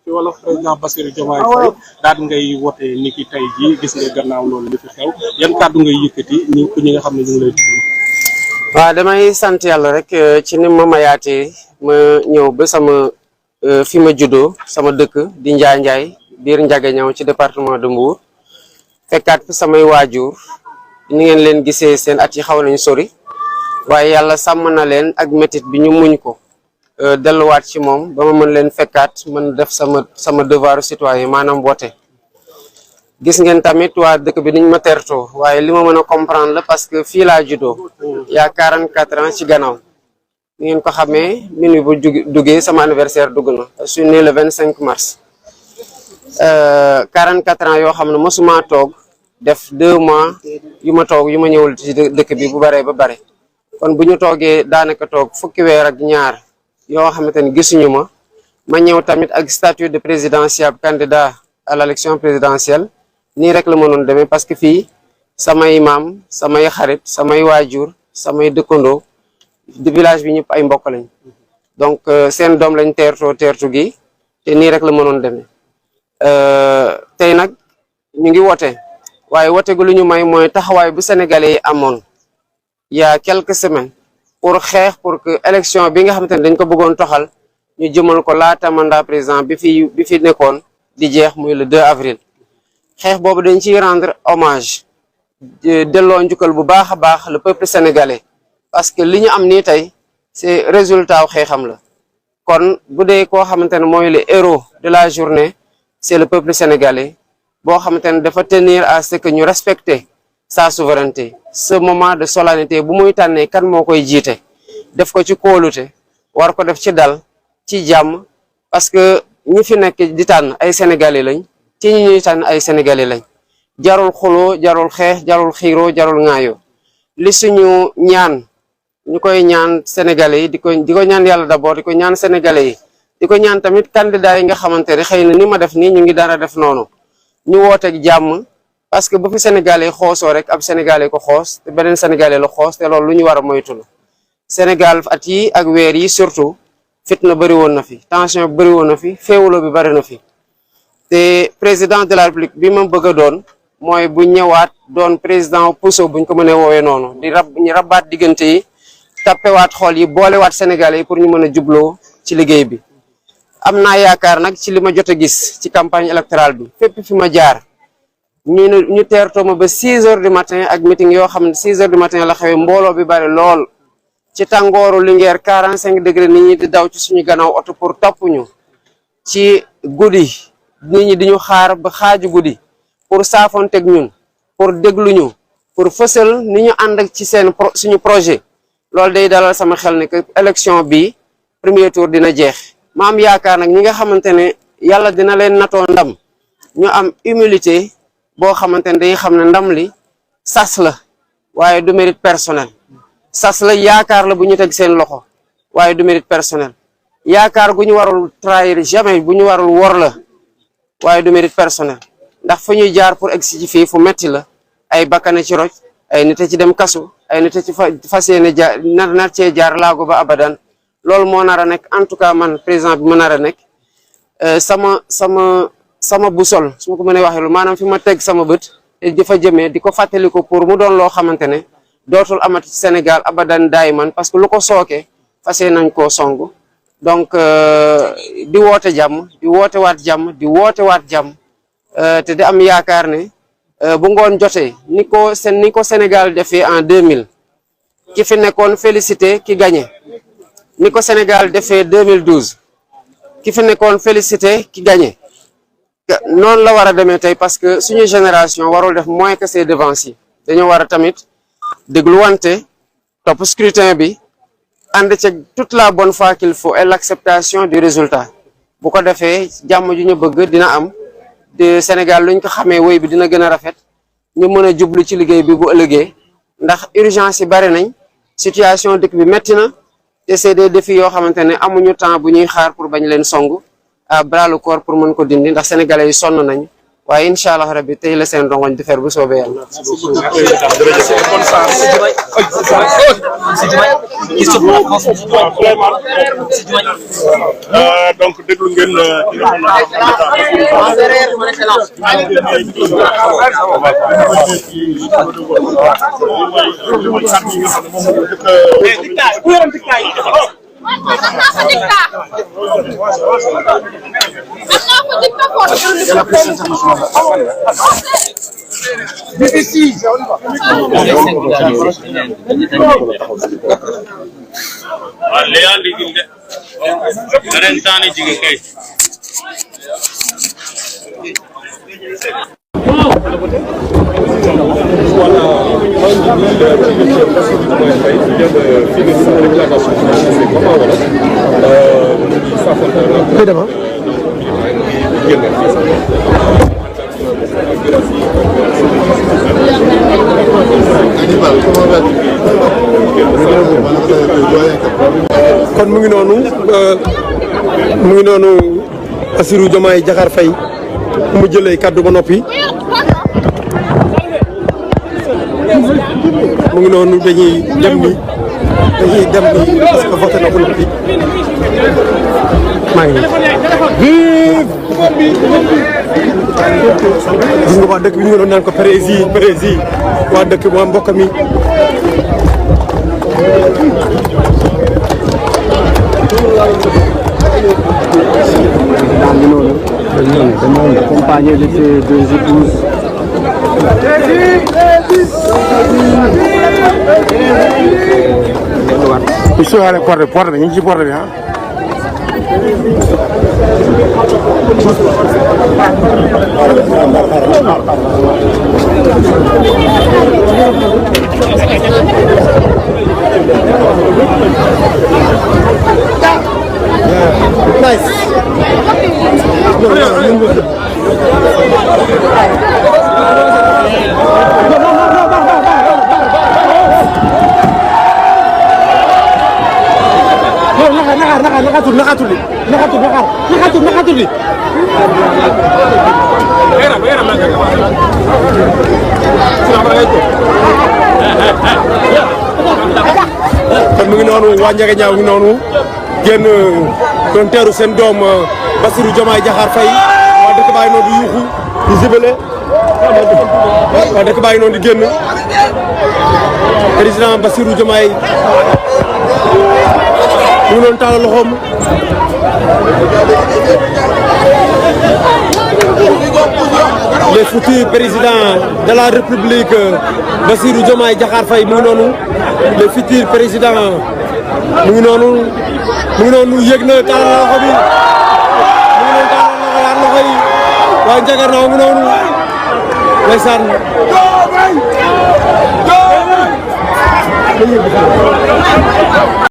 ci wala président Bassirou Diomaye Faye daal ngay wote ni ki tey jii gis nga gannaaw loolu li fi xew yan kàddu ngay yëkkati ñi nga xam ne ñu ngi lay déglu. waaw damay sant yàlla rek ci ni ma mayaatee ma ñëw ba sama fi ma juddoo sama dëkk di Njaay biir Ndiaganiao ci département de Mbour fekkaat fi samay waajur ni ngeen leen gisee seen at yi xaw nañu sori waaye yàlla sàmm na leen ak métit bi ñu muñ ko delluwaat ci moom ba ma mën leen fekkaat mën def sama devoir citoyen maanaam woote. gis ngeen tamit waa dëkk bi niñ ma tertoo waaye li ma mën a comprendre la parce que fii laa juddoo yaa 44 ans ci gannaaw ni ngeen ko xamee minuit bu duggee sama anniversaire dugg na je suis né le 25 mars 44 ans yoo xam ne mosuma toog def 2 mois yu ma toog yu ma ñëwul ci dëkk bi bu baree ba bare kon bu ñu toogee daanaka toog fukki weer ak ñaar yoo xamante ni gisuñu ma ñëw tamit ak statut de présidentiable candidat à l'élection présidentielle nii rek la mënoon demee parce que fii samay maam samay xarit samay waajur samay dëkkandoo di village bi ñëpp ay mbokk lañ donc seen doom lañ teertu gi te nii rek la mënoon demee tey nag ñu ngi wote waaye wote gu lu ñu may mooy taxawaay bu sénégalais yi amoon il y a quelques semaines pour xeex pour que élection bi nga xamante ne dañ ko bëggoon toxal ñu jëmal ko laata mandat président bi fi nekkoon di jeex muy le 2 avril xeex boobu dañ ciy rendre hommage delloo njukkal bu baax a baax le peuple sénégalais parce que li ñu am nii tey c'est résultat wu xeexam la kon bu dee koo xamante ne mooy le héros de la journée c'est le peuple sénégalais boo xamante ne dafa tenir à ce que ñu respecter sa souveraineté ce moment de solennité bu muy tànnee kan moo koy jiite def ko ci kóolute war ko def ci dal ci jàmm parce que ñi fi nekk di tànn ay sénégalais lañ ci ñi ñuy tànn ay sénégalais lañ jarul xuloo jarul xeex jarul xiiroo jarul ŋaayoo li suñu ñaan ñu koy ñaan sénégalais yi di ko ñaan yàlla d'abord di ko ñaan sénégalais yi di ko ñaan tamit candidat yi nga xamante ne xëy na ni ma def nii ñu ngi dara def noonu ñu wooteeg jàmm parce que bu fi sénégalais xoosoo rek ab sénégalais ko xoos te beneen sénégalais la xoos te loolu lu ñu war a moytu la Sénégal at yi ak weer yi surtout fitna bëri woon na fi tension bëri woon na fi féewuloo bi bëri na fi te président de la république bi ma bëgg a doon mooy bu ñëwaat doon président puso buñ ko mënee woowee noonu ñu rabbaat diggante yi tappewaat xool yi boolewaat sénégalais yi pour ñu mën a jubloo ci liggéey bi am naa yaakaar nag ci li ma jot a gis ci campagne électorale bi fépp fi ma jaar ñu teertoo ma ba 6 heures du matin ak meeting yoo xam ne 6 heures du matin la xewee mbooloo bi bari lool ci tàngooru Linguère 45 degré nit ñi di daw ci suñu gannaaw oto pour topp ñu ci guddi nit ñi di ñu xaar ba xaaju guddi pour saafonteeg ñun pour déglu ñu pour fësal ni ñu ànd ak ci suñu projet loolu day dalal sama xel ne que élection bi premier tour dina jeex ma am yaakaar nag ñi nga xamante ne yàlla dina leen natoo ndam ñu am humilité boo xamante ne dañuy xam ne ndam li sas la waaye du mérite personnel sas la yaakaar la bu ñu teg seen loxo waaye du mérite personnel yaakaar gu ñu warul trahir jamais bu ñu warul wor la waaye du mérite personnel ndax fu ñuy jaar pour egsi ci fii fu metti la ay bakkane ci roj ay nit ci dem kasu ay nit ci fas yéene jaar nar cee jaar laago ba abadan loolu moo nar a nekk en tout cas man président bi ma nar a nekk sama boussole su ma ko mënee waxee lu maanaam fi ma teg sama bët te di fa jëmee di ko fàttali ko pour mu doon loo xamante ne dootul amati ci Sénégal abadan daay man parce que lu ko sooke fas yéene nañ koo song donc di woote jàmm di woote waat jàmm di woote waat jàmm te di am yaakaar ne bu ngoon jotee ni ko Sénégal defee en 2000 ki fi nekkoon félicité ki gagné ni ko Sénégal defee 2012 ki fi nekkoon félicité ki gagné noonu la war a demee tey parce que suñu génération warul def moins que ses devanciers dañoo war a tamit dégluwante topp scrutin bi ànd ci toute la bonne foi qu'il faut et l'acceptation du résultat bu ko defee jàmm ju ñu bëgg dina am de Sénégal luñ ko xamee woy bi dina gën a rafet ñu mën a jublu ci liggéey bi bu ëllëgee ndax urgence yi bari nañ situation dëkk bi metti na te c'est des défis yoo xamante ne amuñu temps bu ñuy xaar pour bañ leen song à bras le corps pour mën ko dindi ndax sénégalais yi sonn nañ waaye incha allah rabbi tey la seen rongoñ di fer bu soobee yàlla. donc déglu ngeen ki nga kon mu ngi noonu Bassirou Diomaye Diakhar Faye mu jëlee kaddu ba noppi mu ngi noonu dañuy dem ni parce que voté na ko noppi maa ngi gis nga waa dëkk bi ñu ngi doon naan ko prési waa dëkk waa mbokk mi accompagné de ses deux épouses. Ils sont à la porte bi ñu ngi ci porte bi ah. Nice. kon mu ngi noonu waa Ndiaga Ñaaw ngi noonu génn doon teeru seen doom Bassirou Diomaye Diakhar Faye waa dëkk baa ngi noonu di yuuxu di zibale waa dëkk baa ngi noonu di génn président Bassirou Diomaye mu ngi doon tàllal loxoom les futurs présidents de la République Bassirou Diomaye Diakhar Faye mu ngi noonu les futurs présidents mu ngi noonu yëg na tàllal loxo bi mu ngi noonu tàllal loxo yi waa Ndiaga Ñaaw mu ngi noonu ndeysaan